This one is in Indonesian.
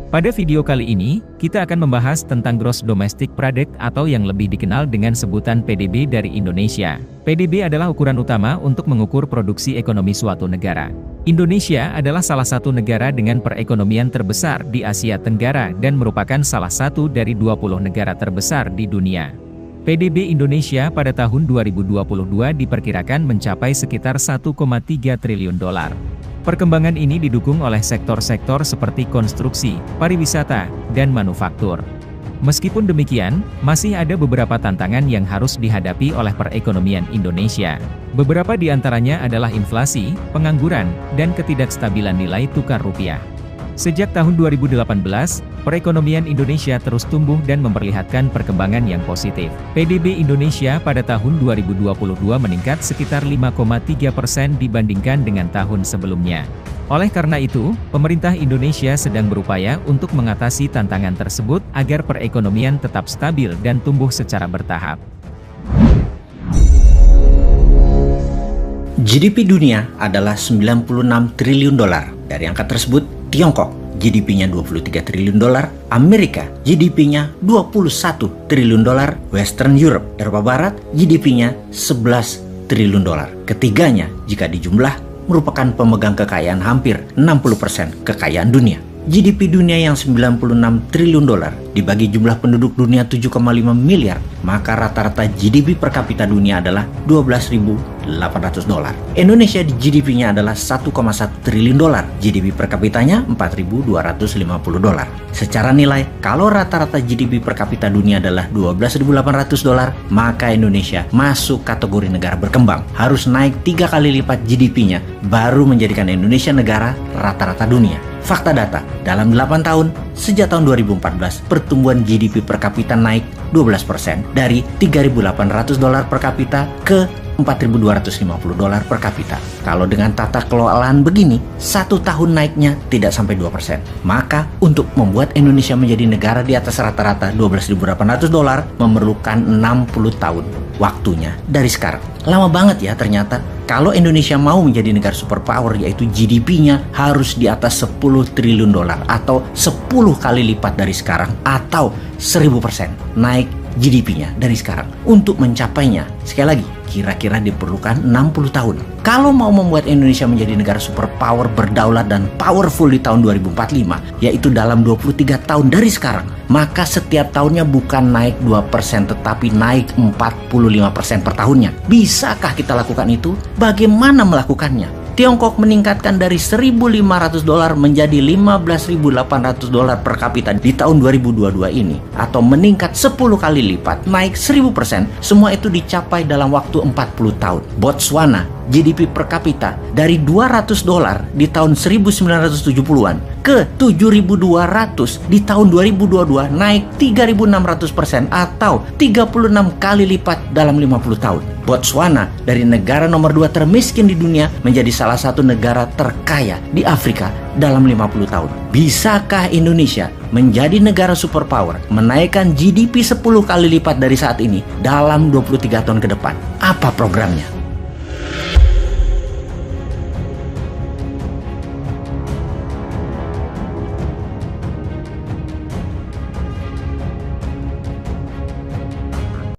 Pada video kali ini, kita akan membahas tentang Gross Domestic Product atau yang lebih dikenal dengan sebutan PDB dari Indonesia. PDB adalah ukuran utama untuk mengukur produksi ekonomi suatu negara. Indonesia adalah salah satu negara dengan perekonomian terbesar di Asia Tenggara dan merupakan salah satu dari 20 negara terbesar di dunia. PDB Indonesia pada tahun 2022 diperkirakan mencapai sekitar 1,3 triliun dolar. Perkembangan ini didukung oleh sektor-sektor seperti konstruksi, pariwisata, dan manufaktur. Meskipun demikian, masih ada beberapa tantangan yang harus dihadapi oleh perekonomian Indonesia. Beberapa di antaranya adalah inflasi, pengangguran, dan ketidakstabilan nilai tukar rupiah. Sejak tahun 2018, perekonomian Indonesia terus tumbuh dan memperlihatkan perkembangan yang positif. PDB Indonesia pada tahun 2022 meningkat sekitar 5,3% dibandingkan dengan tahun sebelumnya. Oleh karena itu, pemerintah Indonesia sedang berupaya untuk mengatasi tantangan tersebut agar perekonomian tetap stabil dan tumbuh secara bertahap. GDP dunia adalah 96 triliun dolar. Dari angka tersebut, Tiongkok GDP-nya 23 triliun dolar, Amerika GDP-nya 21 triliun dolar, Western Europe, Eropa Barat GDP-nya 11 triliun dolar. Ketiganya jika dijumlah merupakan pemegang kekayaan hampir 60% kekayaan dunia. GDP dunia yang 96 triliun dolar dibagi jumlah penduduk dunia 7,5 miliar, maka rata-rata GDP per kapita dunia adalah 12.800 dolar. Indonesia di GDP-nya adalah 1,1 triliun dolar, GDP per kapitanya 4.250 dolar. Secara nilai, kalau rata-rata GDP per kapita dunia adalah 12.800 dolar, maka Indonesia masuk kategori negara berkembang. Harus naik 3 kali lipat GDP-nya baru menjadikan Indonesia negara rata-rata dunia. Fakta data, dalam 8 tahun, sejak tahun 2014, pertumbuhan GDP per kapita naik 12% dari 3.800 dolar per kapita ke 4.250 dolar per kapita. Kalau dengan tata kelolaan begini, 1 tahun naiknya tidak sampai 2%. Maka untuk membuat Indonesia menjadi negara di atas rata-rata 12.800 dolar memerlukan 60 tahun waktunya dari sekarang. Lama banget ya ternyata. Kalau Indonesia mau menjadi negara superpower, yaitu GDP-nya harus di atas 10 triliun dolar atau 10 kali lipat dari sekarang atau 1000% naik GDP-nya dari sekarang. Untuk mencapainya, sekali lagi, kira-kira diperlukan 60 tahun. Kalau mau membuat Indonesia menjadi negara superpower, berdaulat, dan powerful di tahun 2045, yaitu dalam 23 tahun dari sekarang, maka setiap tahunnya bukan naik 2% tetapi naik 45% per tahunnya. Bisakah kita lakukan itu? Bagaimana melakukannya? Tiongkok meningkatkan dari 1.500 dolar menjadi 15.800 dolar per kapita di tahun 2022 ini, atau meningkat 10 kali lipat, naik 1000%. Semua itu dicapai dalam waktu 40 tahun. Botswana GDP per kapita dari 200 dolar di tahun 1970-an ke 7.200 di tahun 2022, naik 3.600% atau 36 kali lipat dalam 50 tahun. Botswana dari negara nomor 2 termiskin di dunia menjadi salah satu negara terkaya di Afrika dalam 50 tahun. Bisakah Indonesia menjadi negara superpower, menaikkan GDP 10 kali lipat dari saat ini dalam 23 tahun ke depan? Apa programnya?